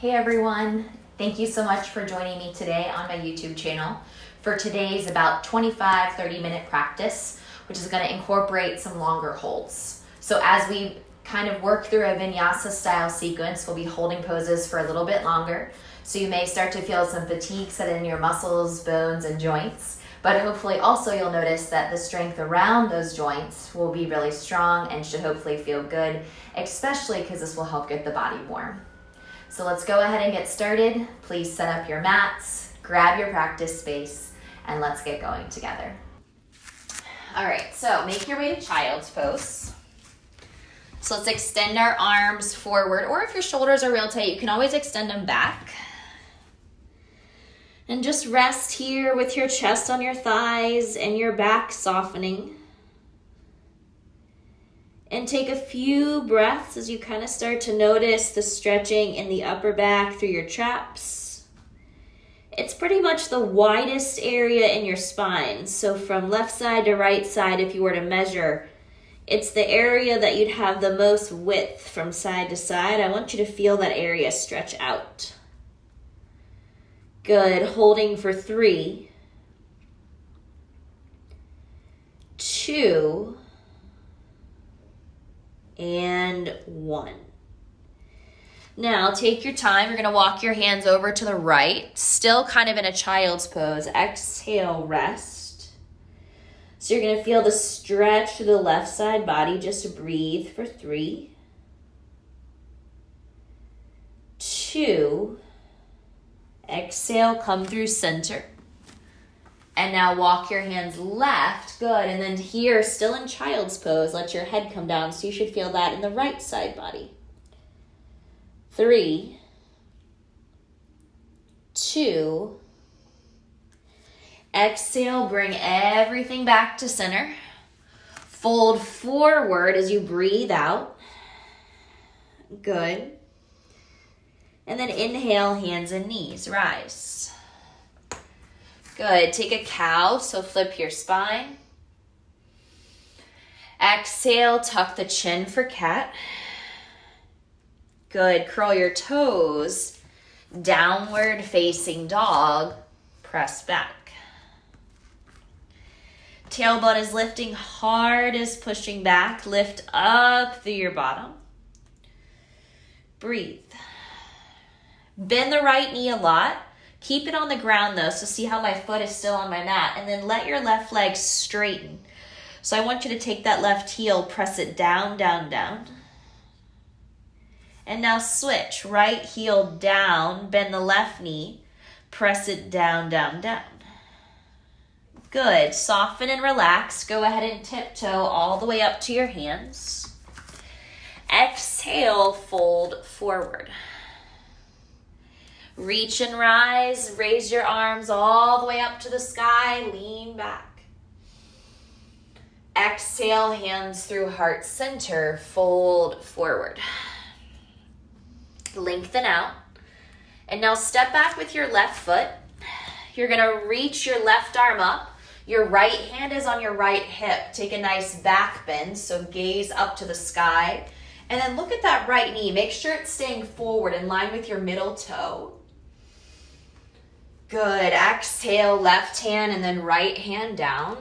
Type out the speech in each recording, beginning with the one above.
Hey everyone, thank you so much for joining me today on my YouTube channel for today's about 25-30 minute practice, which is going to incorporate some longer holds. So as we kind of work through a Vinyasa style sequence, we'll be holding poses for a little bit longer. So you may start to feel some fatigue set in your muscles, bones, and joints, but hopefully also you'll notice that the strength around those joints will be really strong and should hopefully feel good, especially because this will help get the body warm. So let's go ahead and get started. Please set up your mats, grab your practice space, and let's get going together. All right, so make your way to child's pose. So let's extend our arms forward, or if your shoulders are real tight, you can always extend them back. And just rest here with your chest on your thighs and your back softening. And take a few breaths as you kind of start to notice the stretching in the upper back through your traps. It's pretty much the widest area in your spine. So from left side to right side, if you were to measure, it's the area that you'd have the most width from side to side. I want you to feel that area stretch out. Good. Holding for 3, 2, and 1. Now take your time. You're going to walk your hands over to the right, still kind of in a child's pose. Exhale, rest. So you're going to feel the stretch to the left side body. Just breathe for 3, 2, exhale, come through center. And now walk your hands left. Good. And then here, still in child's pose, let your head come down. So you should feel that in the right side body. 3, 2, exhale, bring everything back to center. Fold forward as you breathe out. Good. And then inhale, hands and knees, rise. Good. Take a cow, so flip your spine. Exhale, tuck the chin for cat. Good. Curl your toes. Downward facing dog. Press back. Tailbone is lifting, heart is pushing back. Lift up through your bottom. Breathe. Bend the right knee a lot. Keep it on the ground though, so see how my foot is still on my mat. And then let your left leg straighten. So I want you to take that left heel, press it down, down, down. And now switch. Right heel down, bend the left knee, press it down, down, down. Good. Soften and relax. Go ahead and tiptoe all the way up to your hands. Exhale, fold forward. Reach and rise, raise your arms all the way up to the sky, lean back. Exhale, hands through heart center, fold forward. Lengthen out. And now step back with your left foot. You're gonna reach your left arm up. Your right hand is on your right hip. Take a nice back bend, so gaze up to the sky. And then look at that right knee. Make sure it's staying forward in line with your middle toe. Good. Exhale, left hand and then right hand down.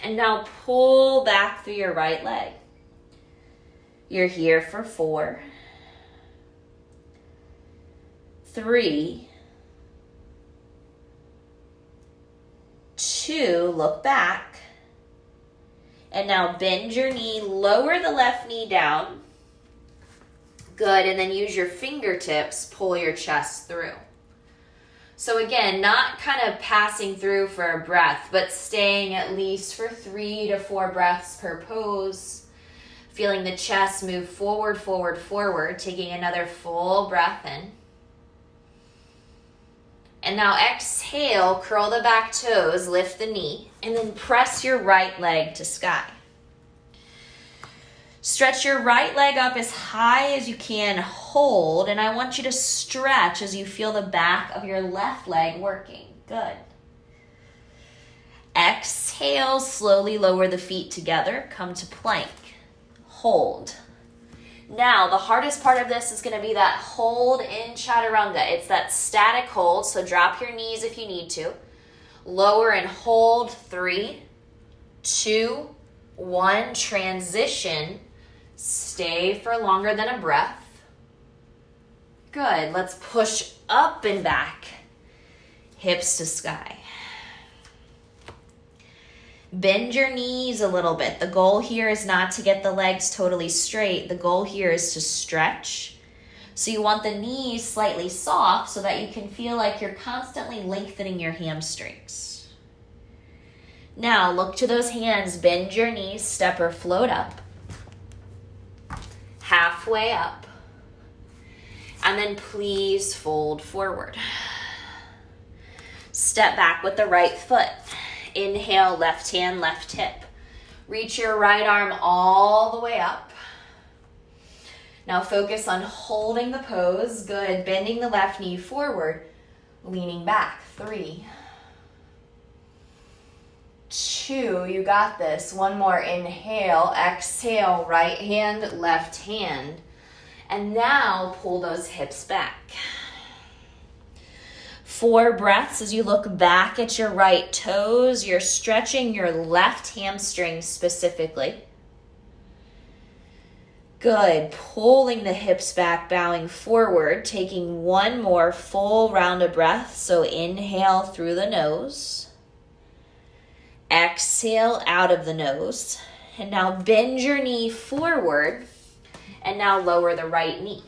And now pull back through your right leg. You're here for 4, 3, 2, look back. And now bend your knee, lower the left knee down. Good. And then use your fingertips, pull your chest through. So again, not kind of passing through for a breath, but staying at least for 3 to 4 breaths per pose. Feeling the chest move forward, forward, forward. Taking another full breath in. And now exhale, curl the back toes, lift the knee, and then press your right leg to sky. Stretch your right leg up as high as you can, hold, and I want you to stretch as you feel the back of your left leg working. Good. Exhale, slowly lower the feet together, come to plank. Hold. Now, the hardest part of this is going to be that hold in chaturanga. It's that static hold, so drop your knees if you need to. Lower and hold. 3, 2, 1. Transition. Stay for longer than a breath. Good. Let's push up and back. Hips to sky. Bend your knees a little bit. The goal here is not to get the legs totally straight. The goal here is to stretch. So you want the knees slightly soft so that you can feel like you're constantly lengthening your hamstrings. Now look to those hands. Bend your knees, step or float up. Halfway up. And then please fold forward. Step back with the right foot. Inhale, left hand, left hip. Reach your right arm all the way up. Now focus on holding the pose. Good. Bending the left knee forward, leaning back. 3, 2, you got this. One more. Inhale, exhale, right hand, left hand. And now pull those hips back. 4 breaths as you look back at your right toes. You're stretching your left hamstring specifically. Good. Pulling the hips back, bowing forward, taking one more full round of breath. So inhale through the nose. Exhale out of the nose. And now bend your knee forward. And now lower the right knee.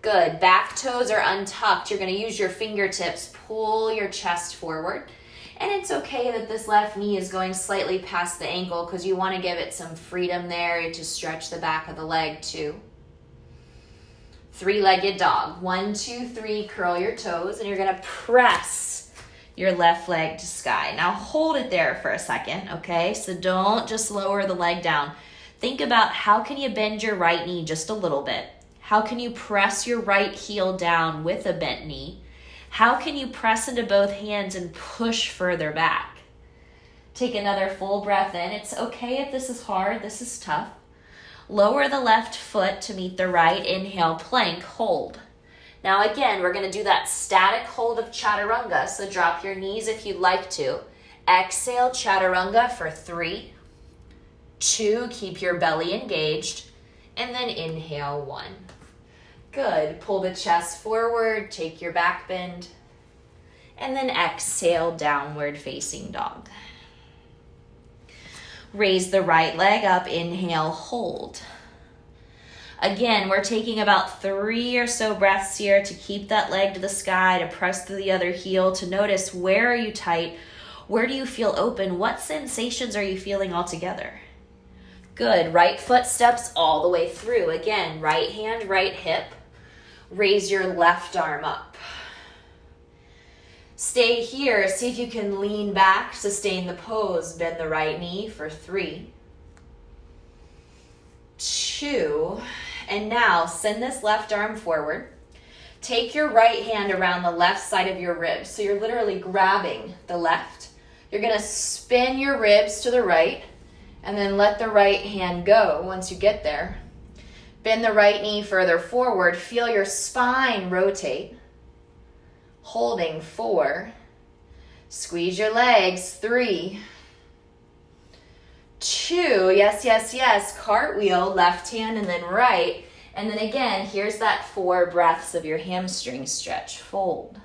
Good. Back toes are untucked. You're going to use your fingertips. Pull your chest forward. And it's okay that this left knee is going slightly past the ankle because you want to give it some freedom there to stretch the back of the leg too. 3-legged dog. 1, 2, 3. Curl your toes and you're going to press your left leg to sky. Now hold it there for a second, okay? So don't just lower the leg down. Think about how can you bend your right knee just a little bit? How can you press your right heel down with a bent knee? How can you press into both hands and push further back? Take another full breath in. It's okay if this is hard, this is tough. Lower the left foot to meet the right. Inhale, plank, hold. Now again, we're going to do that static hold of chaturanga, so drop your knees if you'd like to. Exhale, chaturanga for 3, 2, keep your belly engaged, and then inhale, 1. Good. Pull the chest forward, take your back bend, and then exhale, downward facing dog. Raise the right leg up, inhale, hold. Again, we're taking about 3 or so breaths here to keep that leg to the sky, to press through the other heel, to notice where are you tight, where do you feel open, what sensations are you feeling all together. Good. Right foot steps all the way through. Again, right hand, right hip. Raise your left arm up. Stay here. See if you can lean back, sustain the pose. Bend the right knee for 3, 2, and now send this left arm forward. Take your right hand around the left side of your ribs. So you're literally grabbing the left. You're going to spin your ribs to the right and then let the right hand go once you get there. Bend the right knee further forward. Feel your spine rotate. Holding 4. Squeeze your legs. 3, 2. Yes, yes, yes. Cartwheel, left hand and then right. And then again, here's that 4 breaths of your hamstring stretch. Fold.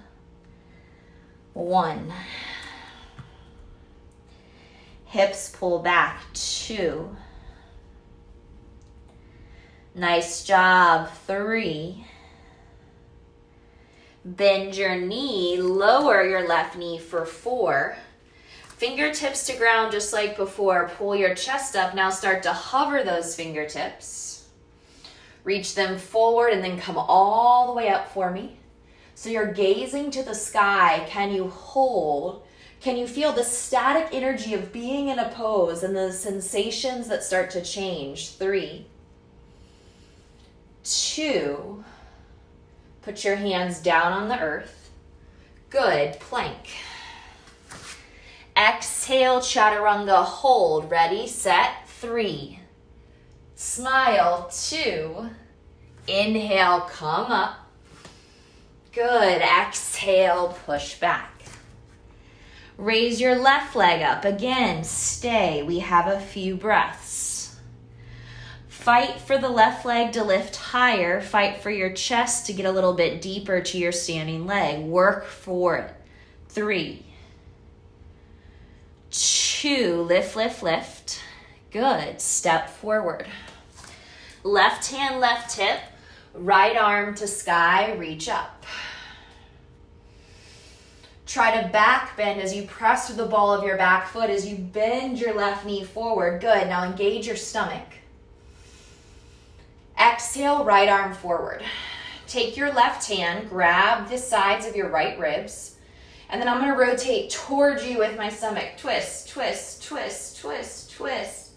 1. Hips pull back. 2. Nice job. 3. Bend your knee, lower your left knee for 4. Fingertips to ground just like before. Pull your chest up. Now start to hover those fingertips. Reach them forward and then come all the way up for me. So you're gazing to the sky. Can you hold? Can you feel the static energy of being in a pose and the sensations that start to change? 3, 2. Put your hands down on the earth. Good. Plank. Exhale, chaturanga. Hold. Ready, set, 3, Smile, 2. Inhale, come up. Good. Exhale, push back. Raise your left leg up. Again, stay. We have a few breaths. Fight for the left leg to lift higher. Fight for your chest to get a little bit deeper to your standing leg. Work for it. 3, 2, lift, lift, lift. Good. Step forward. Left hand, left hip. Right arm to sky, reach up. Try to back bend as you press through the ball of your back foot as you bend your left knee forward. Good. Now engage your stomach. Exhale, right arm forward. Take your left hand, grab the sides of your right ribs, and then I'm going to rotate towards you with my stomach. Twist, twist, twist, twist, twist,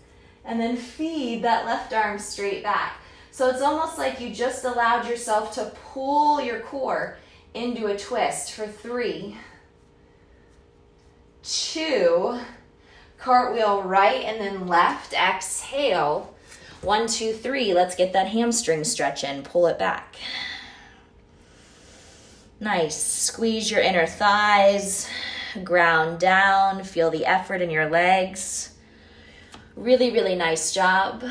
and then feed that left arm straight back. So it's almost like you just allowed yourself to pull your core into a twist for 3, 2, cartwheel right and then left, exhale. 1, 2, 3, let's get that hamstring stretch in, pull it back. Nice, squeeze your inner thighs, ground down, feel the effort in your legs. Really, really nice job.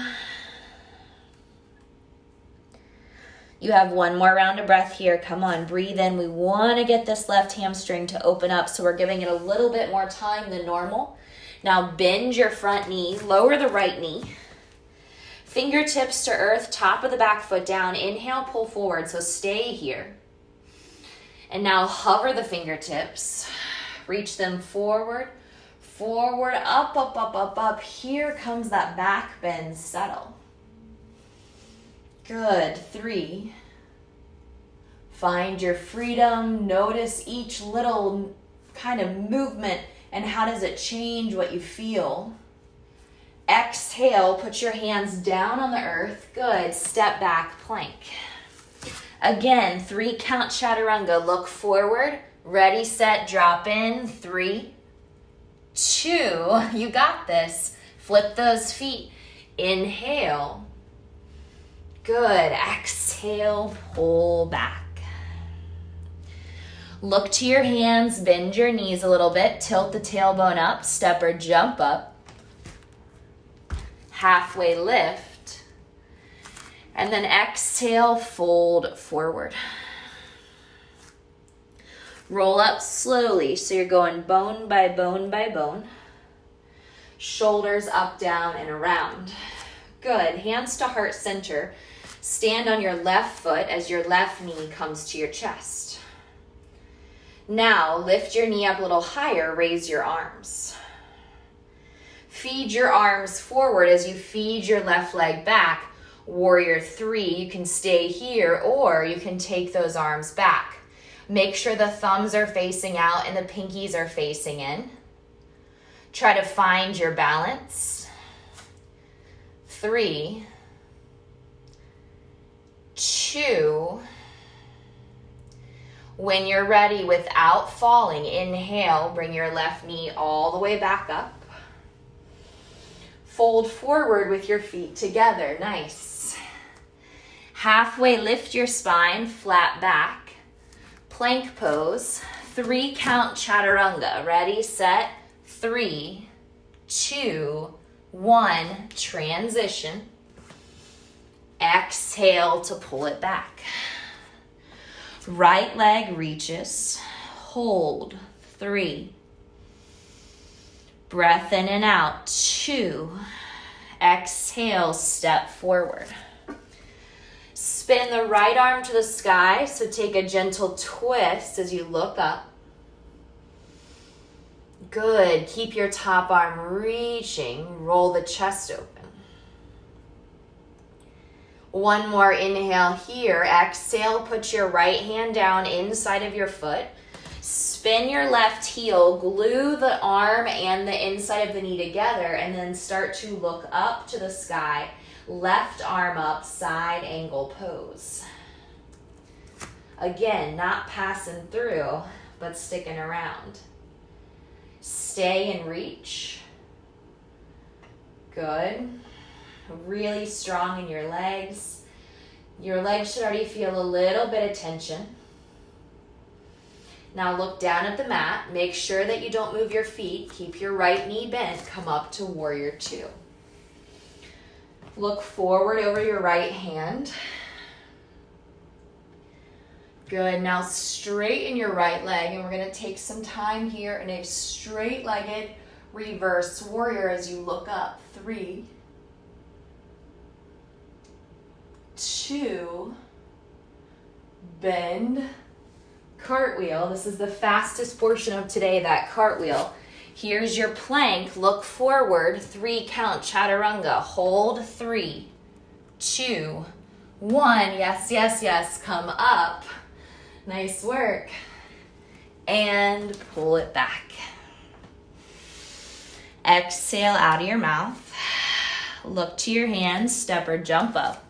You have one more round of breath here. Come on, breathe in. We want to get this left hamstring to open up, so we're giving it a little bit more time than normal. Now bend your front knee, lower the right knee. Fingertips to earth, top of the back foot down. Inhale, pull forward, so stay here. And now hover the fingertips. Reach them forward, forward, up, up, up, up, up. Here comes that back bend, settle. Good. 3. Find your freedom. Notice each little kind of movement and how does it change what you feel. Exhale, put your hands down on the earth. Good. Step back, plank. Again, 3 count chaturanga. Look forward. Ready, set, drop in. 3, 2. You got this. Flip those feet. Inhale. Good. Exhale, pull back. Look to your hands, bend your knees a little bit, tilt the tailbone up, step or jump up. Halfway lift. And then exhale, fold forward. Roll up slowly, so you're going bone by bone by bone. Shoulders up, down, and around. Good. Hands to heart center. Stand on your left foot as your left knee comes to your chest. Now, lift your knee up a little higher, raise your arms. Feed your arms forward as you feed your left leg back. Warrior 3, you can stay here or you can take those arms back. Make sure the thumbs are facing out and the pinkies are facing in. Try to find your balance. 3, 2. When you're ready, without falling, inhale, bring your left knee all the way back up. Fold forward with your feet together. Nice. Halfway lift your spine, flat back. Plank pose. 3 count chaturanga. Ready, set, 3, 2, 1. Transition. Exhale to pull it back. Right leg reaches. Hold. 3. Breath in and out. 2. Exhale, step forward. Spin the right arm to the sky, so take a gentle twist as you look up. Good. Keep your top arm reaching. Roll the chest open. One more inhale here. Exhale, put your right hand down inside of your foot. Spin your left heel, glue the arm and the inside of the knee together, and then start to look up to the sky. Left arm up, side angle pose. Again, not passing through, but sticking around. Stay and reach. Good. really strong in your legs. Your legs should already feel a little bit of tension. Now look down at the mat. Make sure that you don't move your feet. Keep your right knee bent. Come up to warrior two. Look forward over your right hand. Good. Now straighten your right leg, and we're going to take some time here in a straight-legged reverse warrior as you look up. 3, 2, bend, cartwheel. This is the fastest portion of today, that cartwheel. Here's your plank. Look forward. 3 count, chaturanga. Hold. 3, 2, 1. Yes, yes, yes. Come up. Nice work. And pull it back. Exhale out of your mouth. Look to your hands. Step or jump up.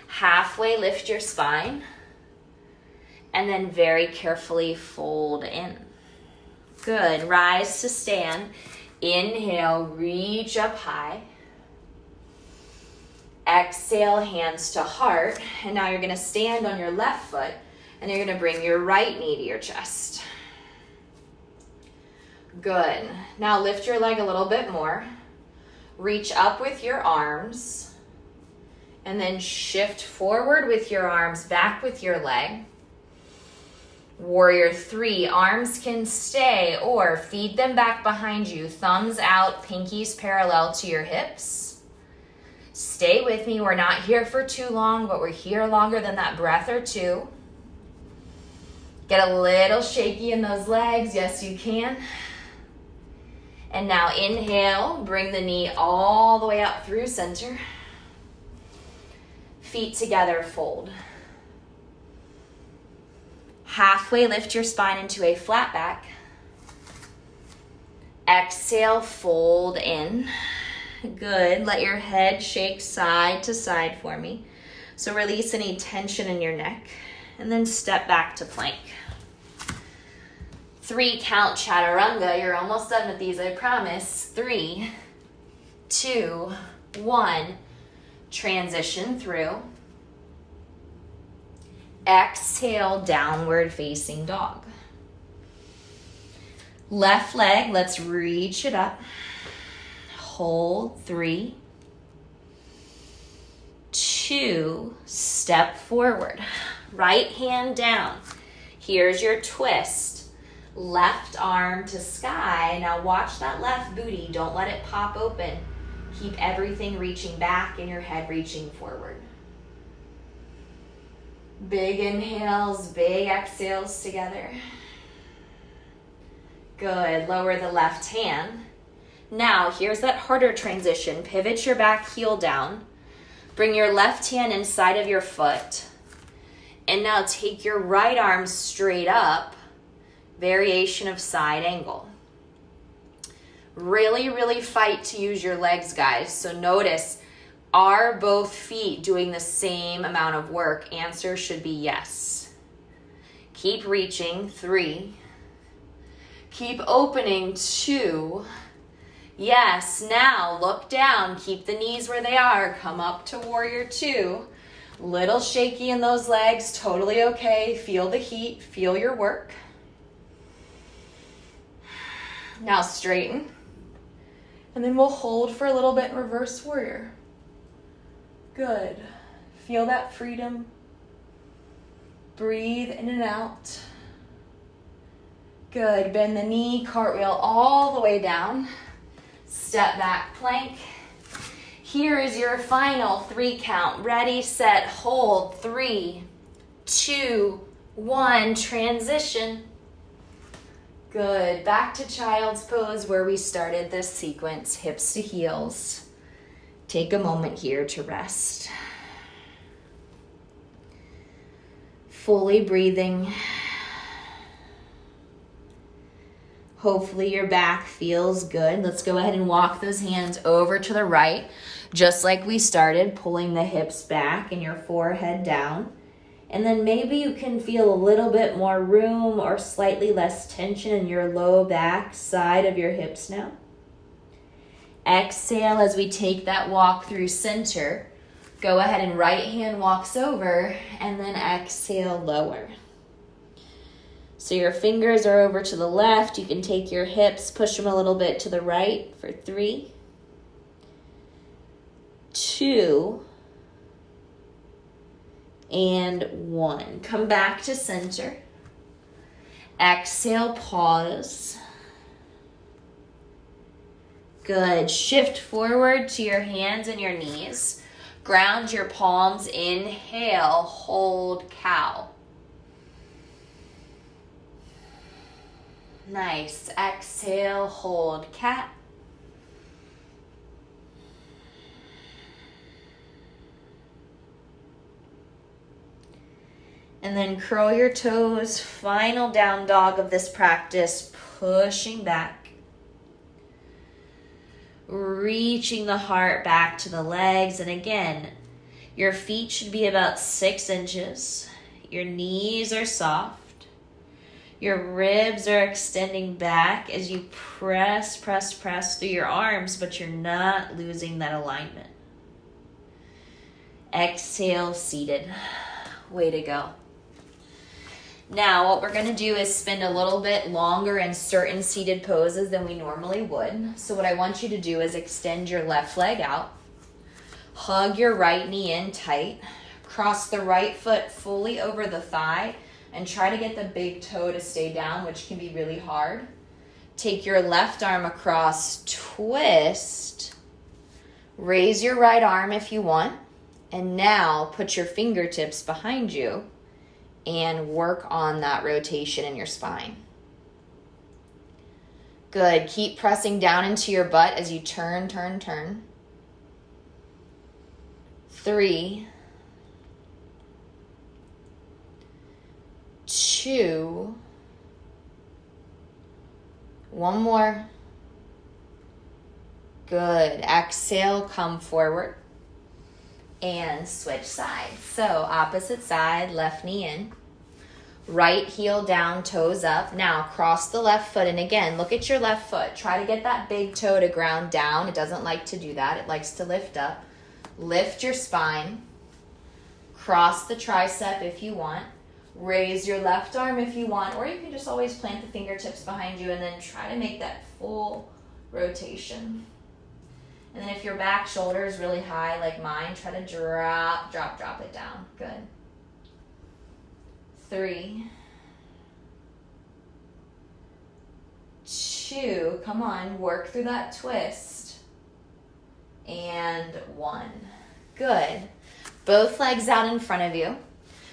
Halfway lift your spine. And then very carefully fold in. Good. Rise to stand. Inhale, reach up high. Exhale, hands to heart. And now you're going to stand on your left foot, and you're going to bring your right knee to your chest. Good. Now lift your leg a little bit more. Reach up with your arms, and then shift forward with your arms, back with your leg. Warrior 3, arms can stay or feed them back behind you. Thumbs out, pinkies parallel to your hips. Stay with me. We're not here for too long, but we're here longer than that breath or two. Get a little shaky in those legs. Yes, you can. And now inhale, bring the knee all the way up through center. Feet together, fold. Halfway lift your spine into a flat back. Exhale, fold in. Good. Let your head shake side to side for me. So release any tension in your neck. And then step back to plank. 3 count, chaturanga. You're almost done with these, I promise. 3, 2, 1. Transition through. Exhale, downward facing dog. Left leg, let's reach it up. Hold. 3, 2, step forward. Right hand down. Here's your twist. Left arm to sky. Now watch that left booty. Don't let it pop open. Keep everything reaching back and your head reaching forward. Big inhales, big exhales together. Good. Lower the left hand. Now, here's that harder transition. Pivot your back heel down. Bring your left hand inside of your foot. And now take your right arm straight up. Variation of side angle. Really, really fight to use your legs, guys. So notice, are both feet doing the same amount of work? Answer should be yes. Keep reaching. 3. Keep opening. 2. Yes. Now look down. Keep the knees where they are. Come up to warrior 2. Little shaky in those legs. Totally okay. Feel the heat. Feel your work. Now straighten. And then we'll hold for a little bit in reverse warrior. Good. Feel that freedom. Breathe in and out. Good. Bend the knee, cartwheel all the way down. Step back, plank. Here is your final 3 count. Ready, set, hold. 3, 2, 1. Transition. Good. Back to child's pose where we started this sequence. Hips to heels. Take a moment here to rest. Fully breathing. Hopefully your back feels good. Let's go ahead and walk those hands over to the right, just like we started, pulling the hips back and your forehead down. And then maybe you can feel a little bit more room or slightly less tension in your low back side of your hips now. Exhale as we take that walk through center. Go ahead and right hand walks over, and then exhale, lower. So your fingers are over to the left. You can take your hips, push them a little bit to the right for 3, 2, and 1. Come back to center. Exhale, pause. Good. Shift forward to your hands and your knees. Ground your palms. Inhale, hold cow. Nice. Exhale, hold cat. And then curl your toes. Final down dog of this practice. Pushing back. Reaching the heart back to the legs. And again, your feet should be about 6 inches. Your knees are soft. Your ribs are extending back as you press through your arms, but you're not losing that alignment. Exhale, seated. Way to go. Now, what we're going to do is spend a little bit longer in certain seated poses than we normally would. So what I want you to do is extend your left leg out. Hug your right knee in tight. Cross the right foot fully over the thigh and try to get the big toe to stay down, which can be really hard. Take your left arm across, twist. Raise your right arm if you want. And now put your fingertips behind you and work on that rotation in your spine. Good. Keep pressing down into your butt as you turn. 3, 2, 1 more. Good. Exhale, come forward. And switch sides. So opposite side, left knee in. Right heel down, toes up. Now cross the left foot. And again, look at your left foot. Try to get that big toe to ground down. It doesn't like to do that. It likes to lift up. Lift your spine. Cross the tricep if you want. Raise your left arm if you want. Or you can just always plant the fingertips behind you and then try to make that full rotation. And then if your back shoulder is really high like mine, try to drop it down. Good. 3, 2, come on, work through that twist. And 1. Good. Both legs out in front of you.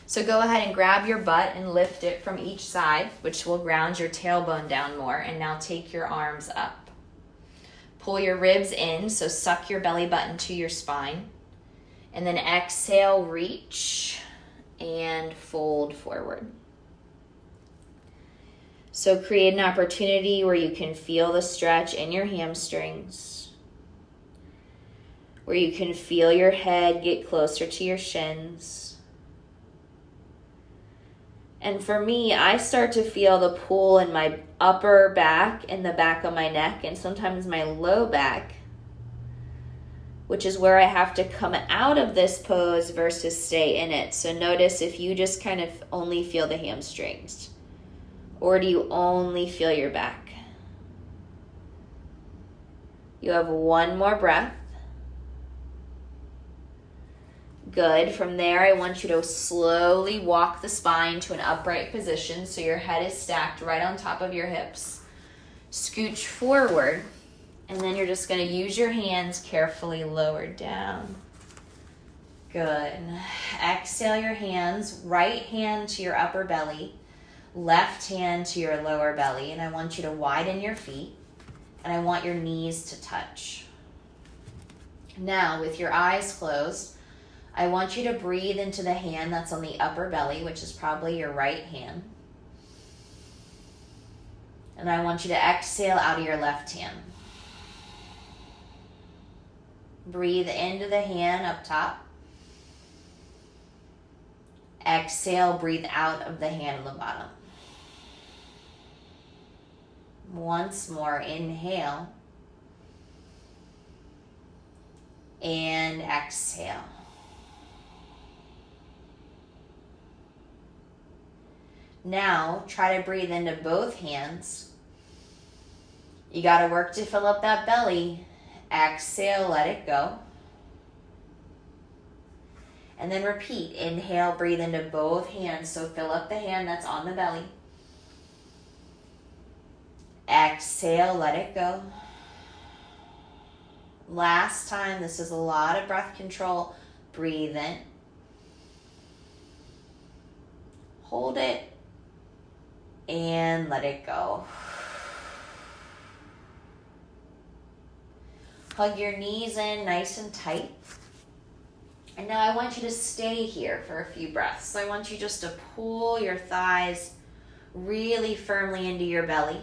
So go ahead and grab your butt and lift it from each side, which will ground your tailbone down more. And now take your arms up. Pull your ribs in, so suck your belly button to your spine. And then exhale, reach, and fold forward. So create an opportunity where you can feel the stretch in your hamstrings, where you can feel your head get closer to your shins. And for me, I start to feel the pull in my upper back and the back of my neck and sometimes my low back, which is where I have to come out of this pose versus stay in it. So notice if you just kind of only feel the hamstrings, or do you only feel your back? You have 1 more breath. Good. From there, I want you to slowly walk the spine to an upright position so your head is stacked right on top of your hips. Scooch forward, and then you're just going to use your hands carefully lowered down. Good. Exhale your hands, right hand to your upper belly, left hand to your lower belly, and I want you to widen your feet, and I want your knees to touch. Now, with your eyes closed, I want you to breathe into the hand that's on the upper belly, which is probably your right hand. And I want you to exhale out of your left hand. Breathe into the hand up top. Exhale, breathe out of the hand on the bottom. Once more, inhale. and exhale. Now, try to breathe into both hands. You got to work to fill up that belly. Exhale, let it go. And then repeat. Inhale, breathe into both hands. So fill up the hand that's on the belly. Exhale, let it go. Last time, this is a lot of breath control. Breathe in. Hold it. And let it go. Hug your knees in nice and tight. And now I want you to stay here for a few breaths. So I want you just to pull your thighs really firmly into your belly.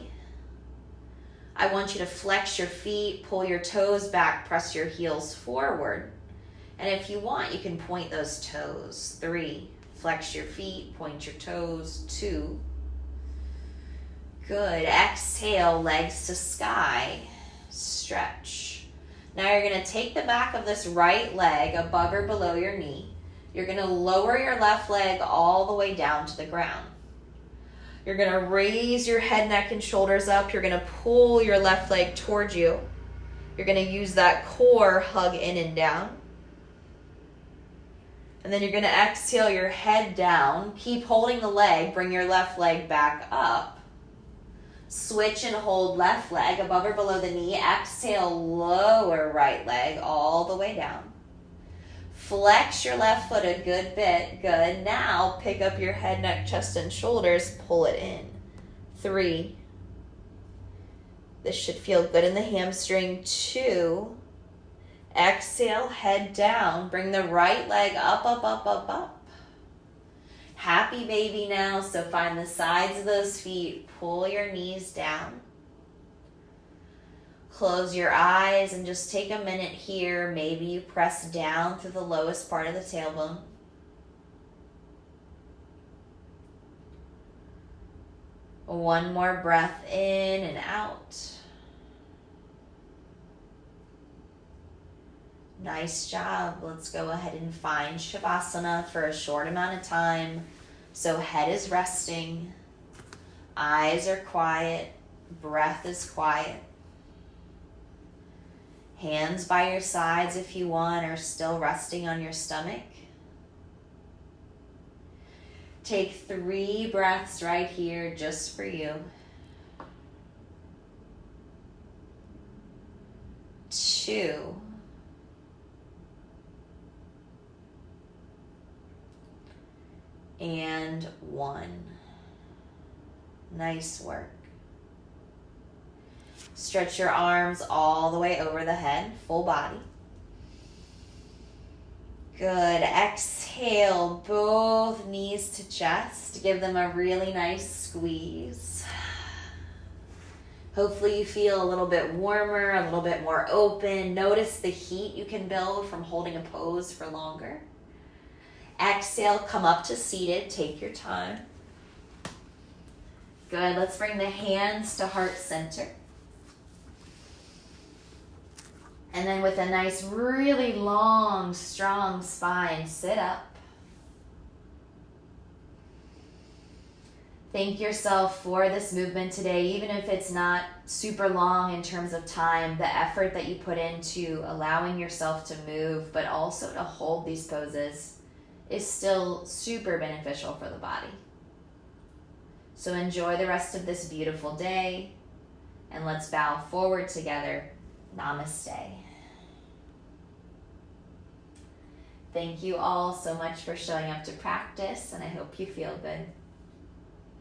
I want you to flex your feet, pull your toes back, press your heels forward. And if you want, you can point those toes. 3, flex your feet, point your toes. 2. Good. Exhale, legs to sky. Stretch. Now you're going to take the back of this right leg above or below your knee. You're going to lower your left leg all the way down to the ground. You're going to raise your head, neck, and shoulders up. You're going to pull your left leg towards you. You're going to use that core, hug in and down. And then you're going to exhale your head down. Keep holding the leg. Bring your left leg back up. Switch and hold left leg above or below the knee. Exhale, lower right leg all the way down. Flex your left foot a good bit. Good. Now pick up your head, neck, chest, and shoulders. Pull it in. 3. This should feel good in the hamstring. 2. Exhale, head down. Bring the right leg up, up, up, up, up. Happy baby now, so find the sides of those feet. Pull your knees down. Close your eyes and just take a minute here. Maybe you press down through the lowest part of the tailbone. One more breath in and out. Nice job. Let's go ahead and find Shavasana for a short amount of time. So head is resting, eyes are quiet, breath is quiet. Hands by your sides if you want, or still resting on your stomach. Take 3 breaths right here just for you. 2. And 1. Nice work. Stretch your arms all the way over the head, full body. Good. Exhale, both knees to chest. Give them a really nice squeeze. Hopefully you feel a little bit warmer, a little bit more open. Notice the heat you can build from holding a pose for longer. Exhale, come up to seated. Take your time. Good. Let's bring the hands to heart center. And then with a nice, really long, strong spine, sit up. Thank yourself for this movement today, even if it's not super long in terms of time, the effort that you put into allowing yourself to move, but also to hold these poses is still super beneficial for the body. So enjoy the rest of this beautiful day, and let's bow forward together. Namaste. Thank you all so much for showing up to practice, and I hope you feel good.